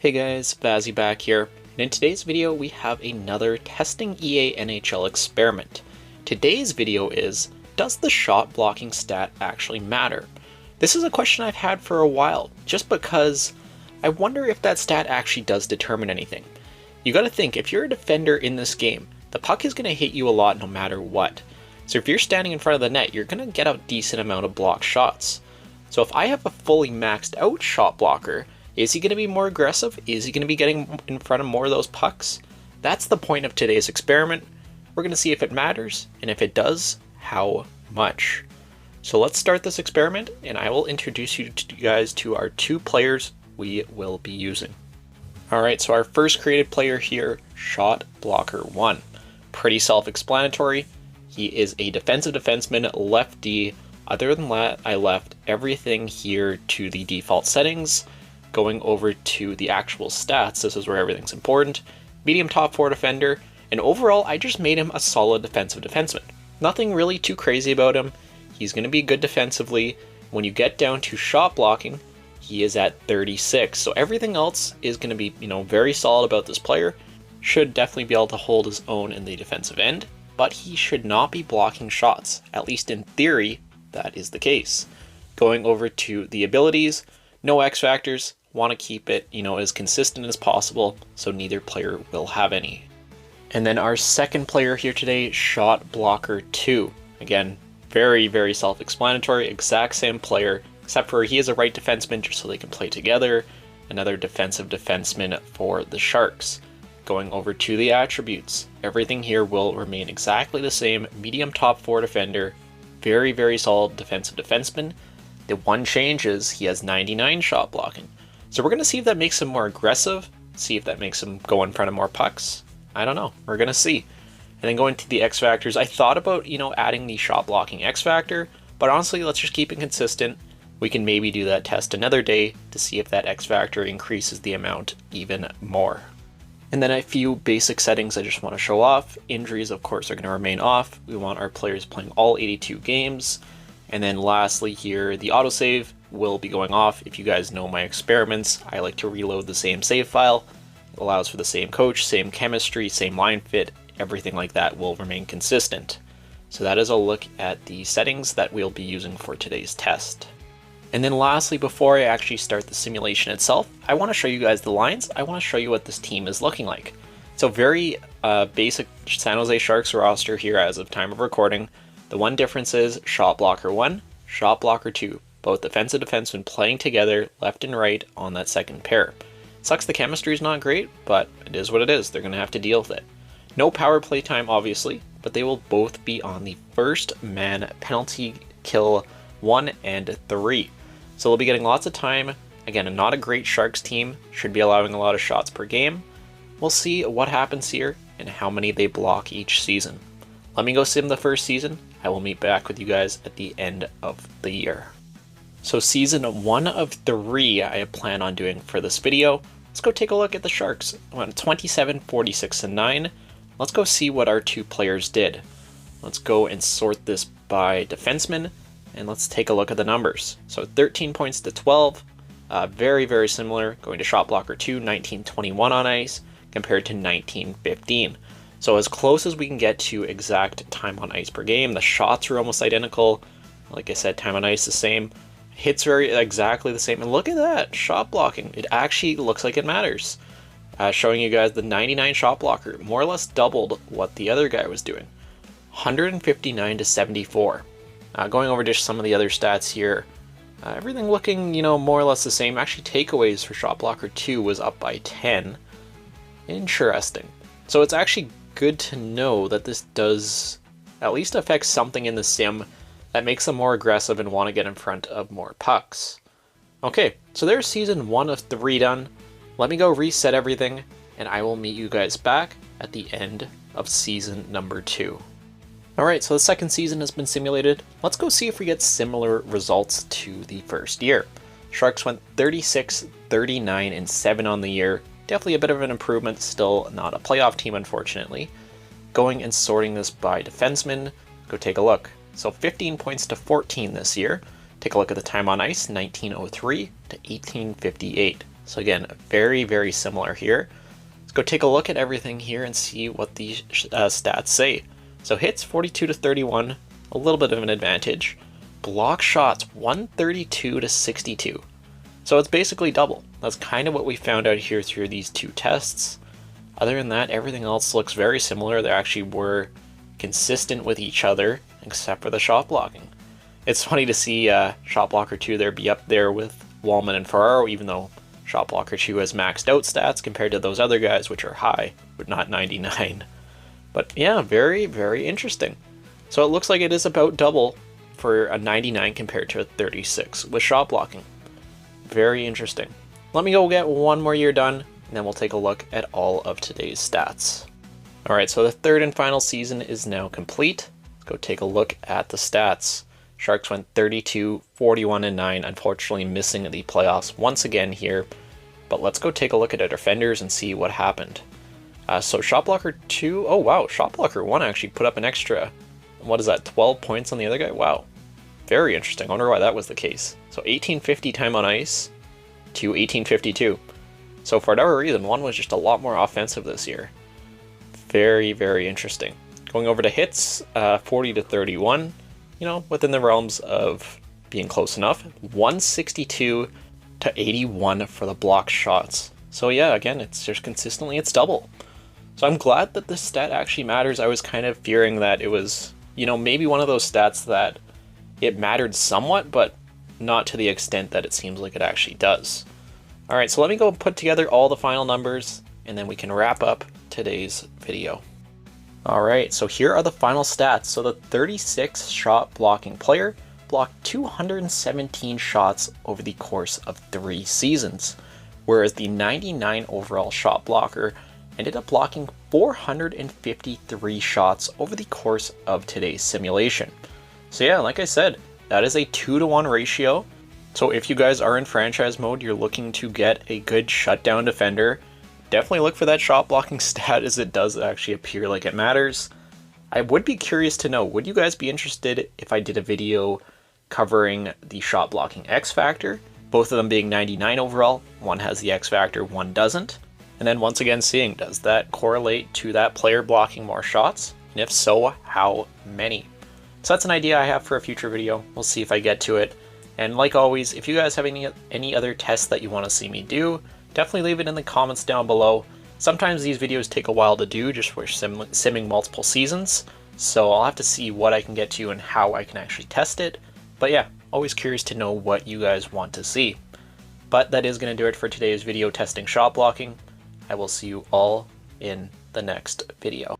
Hey guys, Vazzy back here, and in today's video we have another testing EA NHL experiment. Today's video is, does the shot blocking stat actually matter? This is a question I've had for a while, just because I wonder if that stat actually does determine anything. You gotta think, if you're a defender in this game, the puck is gonna hit you a lot no matter what. So if you're standing in front of the net, you're gonna get a decent amount of blocked shots. So if I have a fully maxed out shot blocker, is he going to be more aggressive? Is he going to be getting in front of more of those pucks? That's the point of today's experiment. We're going to see if it matters, and if it does, how much. So let's start this experiment, and I will introduce you guys to our two players we will be using. Alright, so our first created player here, Shot Blocker 1. Pretty self-explanatory. He is a defensive defenseman, lefty. Other than that, I left everything here to the default settings. Going over to the actual stats, this is where everything's important. Medium top 4 defender, and overall I just made him a solid defensive defenseman. Nothing really too crazy about him. He's going to be good defensively. When you get down to shot blocking, he is at 36. So everything else is going to be, very solid about this player. Should definitely be able to hold his own in the defensive end, but he should not be blocking shots. At least in theory, that is the case. Going over to the abilities, no X factors. Want to keep it, as consistent as possible, so neither player will have any. And then our second player here today, Shot Blocker 2. Again, very, very self-explanatory, exact same player, except for he is a right defenseman just so they can play together. Another defensive defenseman for the Sharks. Going over to the attributes, everything here will remain exactly the same. Medium top 4 defender, very, very solid defensive defenseman. The one change is he has 99 shot blocking. So we're going to see if that makes him more aggressive, see if that makes him go in front of more pucks. I don't know. We're going to see. And then going to the X factors, I thought about, adding the shot blocking X factor, but honestly, let's just keep it consistent. We can maybe do that test another day to see if that X factor increases the amount even more. And then a few basic settings I just want to show off. Injuries, of course, are going to remain off. We want our players playing all 82 games. And then lastly here, the autosave will be going off. If you guys know my experiments, I like to reload the same save file. It allows for the same coach, same chemistry, same line fit, everything like that will remain consistent. So that is a look at the settings that we'll be using for today's test. And then lastly, before I actually start the simulation itself, I want to show you guys the lines. I want to show you what this team is looking like. So very basic San Jose Sharks roster here as of time of recording. The one difference is Shot Blocker 1, Shot Blocker 2. Both defensive defensemen playing together left and right on that second pair. Sucks the chemistry is not great, but it is what it is. They're going to have to deal with it. No power play time, obviously, but they will both be on the first man penalty kill 1 and 3. So they'll be getting lots of time. Again, not a great Sharks team. Should be allowing a lot of shots per game. We'll see what happens here and how many they block each season. Let me go sim the first season. I will meet back with you guys at the end of the year. So season 1 of 3 I plan on doing for this video. Let's go take a look at the Sharks. 27, 46, and 9. Let's go see what our two players did. Let's go and sort this by defenseman, and let's take a look at the numbers. So 13 points to 12, very, very similar. Going to Shot Blocker 2, 19-21 on ice, compared to 19-15. So as close as we can get to exact time on ice per game. The shots are almost identical. Like I said, time on ice the same. Hits are exactly the same. And look at that, shot blocking. It actually looks like it matters. Showing you guys the 99 shot blocker, more or less doubled what the other guy was doing. 159 to 74. Going over just some of the other stats here. Everything looking, more or less the same. Actually, takeaways for Shot Blocker 2 was up by 10. Interesting. So it's actually good to know that this does at least affect something in the sim that makes them more aggressive and want to get in front of more pucks. Okay, so there's season 1 of 3 done. Let me go reset everything, and I will meet you guys back at the end of season number 2. Alright, so the second season has been simulated. Let's go see if we get similar results to the first year. Sharks went 36, 39, and 7 on the year. Definitely a bit of an improvement, still not a playoff team unfortunately. Going and sorting this by defenseman, go take a look. So 15 points to 14 this year. Take a look at the time on ice, 1903 to 1858. So again, very, very similar here. Let's go take a look at everything here and see what these stats say. So hits 42 to 31, a little bit of an advantage. Block shots 132 to 62. So it's basically double. That's kind of what we found out here through these two tests. Other than that, everything else looks very similar. They actually were consistent with each other, except for the shot blocking. It's funny to see shot blocker 2 there be up there with Wallman and Ferraro, even though shot blocker 2 has maxed out stats compared to those other guys, which are high, but not 99. But yeah, very, very interesting. So it looks like it is about double for a 99 compared to a 36 with shot blocking. Very interesting. Let me go get one more year done, and then we'll take a look at all of today's stats. Alright, so the third and final season is now complete. Let's go take a look at the stats. Sharks went 32, 41, and 9, unfortunately missing the playoffs once again here. But let's go take a look at our defenders and see what happened. So shot blocker 2, oh wow, shot blocker 1 actually put up an extra, what is that, 12 points on the other guy? Wow, very interesting. I wonder why that was the case. So 1850 time on ice to 1852. So for whatever reason, one was just a lot more offensive this year. Very, very interesting. Going over to hits, 40 to 31, you know, within the realms of being close enough. 162 to 81 for the block shots. So yeah, again, it's just consistently, it's double. So I'm glad that this stat actually matters. I was kind of fearing that it was, you know, maybe one of those stats that it mattered somewhat, but not to the extent that it seems like it actually does. All right, so let me go put together all the final numbers, and then we can wrap up today's video. All right, so here are the final stats. So the 36 shot blocking player blocked 217 shots over the course of 3 seasons, whereas the 99 overall shot blocker ended up blocking 453 shots over the course of today's simulation. So yeah, like I said, that is a 2-to-1 ratio. So if you guys are in franchise mode, you're looking to get a good shutdown defender, definitely look for that shot blocking stat, as it does actually appear like it matters. I would be curious to know, would you guys be interested if I did a video covering the shot blocking X factor? Both of them being 99 overall, one has the X factor, one doesn't. And then once again seeing, does that correlate to that player blocking more shots? And if so, how many? So that's an idea I have for a future video. We'll see if I get to it. And like always, if you guys have any other tests that you want to see me do, definitely leave it in the comments down below. Sometimes these videos take a while to do just for simming multiple seasons, so I'll have to see what I can get to and how I can actually test it. But yeah, always curious to know what you guys want to see. But that is going to do it for today's video testing shot blocking. I will see you all in the next video.